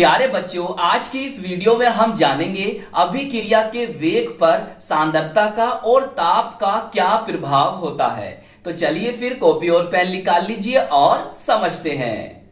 प्यारे बच्चों, आज की इस वीडियो में हम जानेंगे अभिक्रिया के वेग पर सांद्रता का और ताप का क्या प्रभाव होता है। तो चलिए फिर कॉपी और पेन निकाल लीजिए और समझते हैं।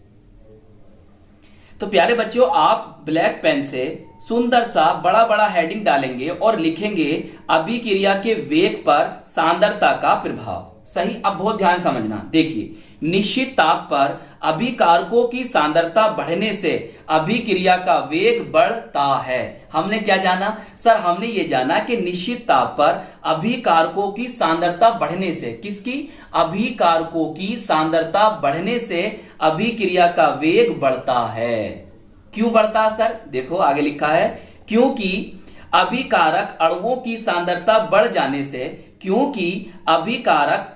तो प्यारे बच्चों, आप ब्लैक पेन से सुंदर सा बड़ा बड़ा हेडिंग डालेंगे और लिखेंगे अभिक्रिया के वेग पर सांद्रता का प्रभाव। सही। अब बहुत ध्यान समझना। देखिए, निश्चित ताप पर अभिकारकों की सांद्रता बढ़ने से अभिक्रिया का वेग बढ़ता है। हमने क्या जाना सर? हमने ये जाना कि निश्चित ताप पर अभिकारकों की सांद्रता बढ़ने से, किसकी? अभिकारकों की सांद्रता बढ़ने से अभिक्रिया का वेग बढ़ता है। क्यों बढ़ता है सर? देखो आगे लिखा है, क्योंकि अभिकारक अणुओं की सांद्रता बढ़ जाने से, क्योंकि अभिकारक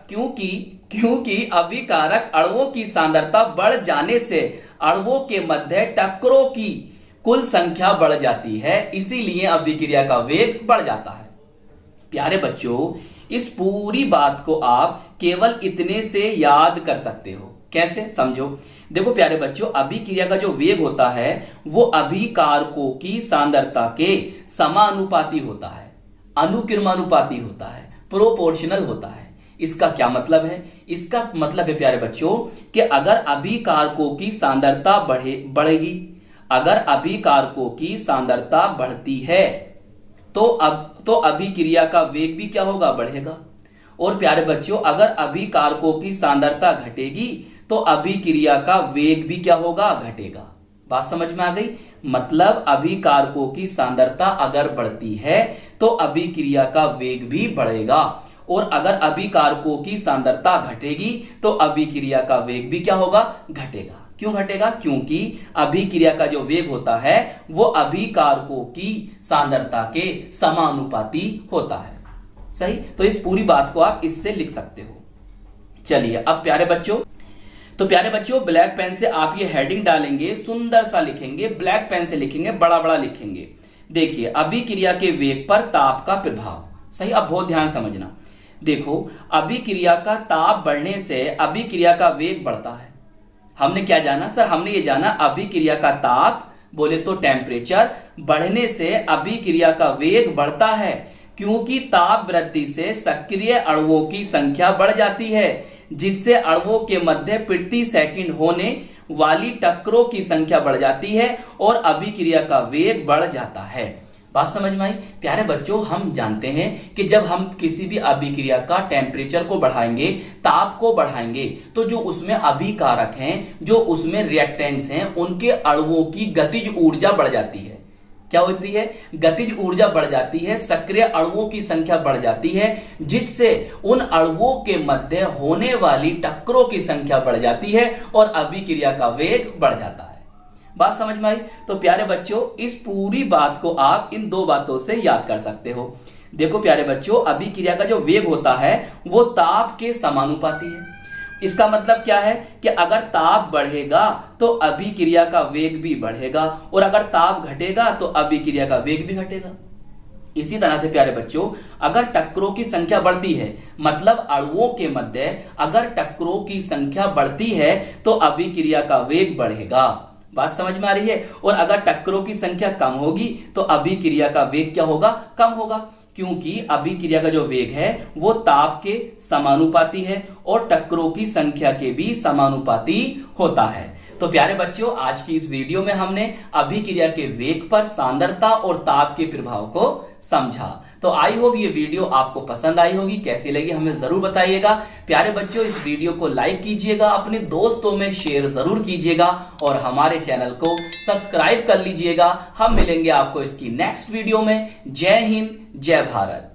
अणुओं की सांद्रता बढ़ जाने से अणुओं के मध्य टक्करों की कुल संख्या बढ़ जाती है, इसीलिए अभिक्रिया का वेग बढ़ जाता है। प्यारे बच्चों, इस पूरी बात को आप केवल इतने से याद कर सकते हो। कैसे? समझो। देखो प्यारे बच्चों, अभिक्रिया का जो वेग होता है वो अभिकारकों की सांद्रता के समानुपाती होता है, अनुक्रमानुपाती होता है, प्रोपोर्शनल होता है। इसका क्या मतलब है? इसका मतलब है प्यारे बच्चों कि अगर अभिकारकों की सांद्रता बढ़ेगी, अगर अभिकारकों की सांद्रता बढ़ती है तो अभिक्रिया का वेग भी क्या होगा? बढ़ेगा। और प्यारे बच्चों, अगर अभिकारकों की सांद्रता घटेगी तो अभिक्रिया का वेग भी क्या होगा? घटेगा। बात समझ में आ गई? मतलब अभिकारकों की सांद्रता अगर बढ़ती है तो अभिक्रिया का वेग भी बढ़ेगा, और अगर अभिकारकों की सांद्रता घटेगी तो अभिक्रिया का वेग भी क्या होगा? घटेगा। क्यों घटेगा? क्योंकि अभिक्रिया का जो वेग होता है वो अभिकारकों की सांद्रता के समानुपाती होता है। सही। तो इस पूरी बात को आप इससे लिख सकते हो। चलिए अब प्यारे बच्चों, ब्लैक पेन से आप ये हेडिंग डालेंगे, सुंदर सा लिखेंगे, ब्लैक पेन से लिखेंगे, बड़ा बड़ा लिखेंगे। देखिए, अभिक्रिया के वेग पर ताप का प्रभाव। सही। अब बहुत ध्यान समझना। देखो, अभिक्रिया का ताप बढ़ने से अभिक्रिया का वेग बढ़ता है। हमने क्या जाना सर? हमने ये जाना अभिक्रिया का ताप, बोले तो टेम्परेचर, बढ़ने से अभिक्रिया का वेग बढ़ता है, क्योंकि ताप वृद्धि से सक्रिय अणुओं की संख्या बढ़ जाती है, जिससे अणुओं के मध्य प्रति सेकंड होने वाली टक्करों की संख्या बढ़ जाती है और अभिक्रिया का वेग बढ़ जाता है। बात समझ में आई? प्यारे बच्चों, हम जानते हैं कि जब हम किसी भी अभिक्रिया का टेम्परेचर को बढ़ाएंगे, ताप को बढ़ाएंगे, तो जो उसमें अभिकारक हैं, जो उसमें रिएक्टेंट्स हैं, उनके अणुओं की गतिज ऊर्जा बढ़ जाती है। क्या होती है? गतिज ऊर्जा बढ़ जाती है, सक्रिय अणुओं की संख्या बढ़ जाती है, जिससे उन अणुओं के मध्य होने वाली टक्करों की संख्या बढ़ जाती है और अभिक्रिया का वेग बढ़ जाता है। बात समझ में आई? तो प्यारे बच्चों, इस पूरी बात को आप इन दो बातों से याद कर सकते हो। देखो प्यारे बच्चों, अभिक्रिया का जो वेग होता है वो ताप के समानुपाती है। इसका मतलब क्या है कि अगर ताप बढ़ेगा तो अभिक्रिया का वेग भी बढ़ेगा, और अगर ताप घटेगा तो अभिक्रिया का वेग भी घटेगा। इसी तरह से प्यारे बच्चों, अगर टक्करों की संख्या बढ़ती है, मतलब अणुओं के मध्य अगर टक्करों की संख्या बढ़ती है तो अभिक्रिया का वेग बढ़ेगा। बात समझ में आ रही है? और अगर टक्करों की संख्या कम होगी तो अभिक्रिया का वेग क्या होगा? कम होगा, क्योंकि अभिक्रिया का जो वेग है वो ताप के समानुपाती है और टक्करों की संख्या के भी समानुपाती होता है। तो प्यारे बच्चों, आज की इस वीडियो में हमने अभिक्रिया के वेग पर सांद्रता और ताप के प्रभाव को समझा। तो आई होप ये वीडियो आपको पसंद आई होगी। कैसी लगी हमें जरूर बताइएगा। प्यारे बच्चों, इस वीडियो को लाइक कीजिएगा, अपने दोस्तों में शेयर जरूर कीजिएगा और हमारे चैनल को सब्सक्राइब कर लीजिएगा। हम मिलेंगे आपको इसकी नेक्स्ट वीडियो में। जय हिंद, जय भारत।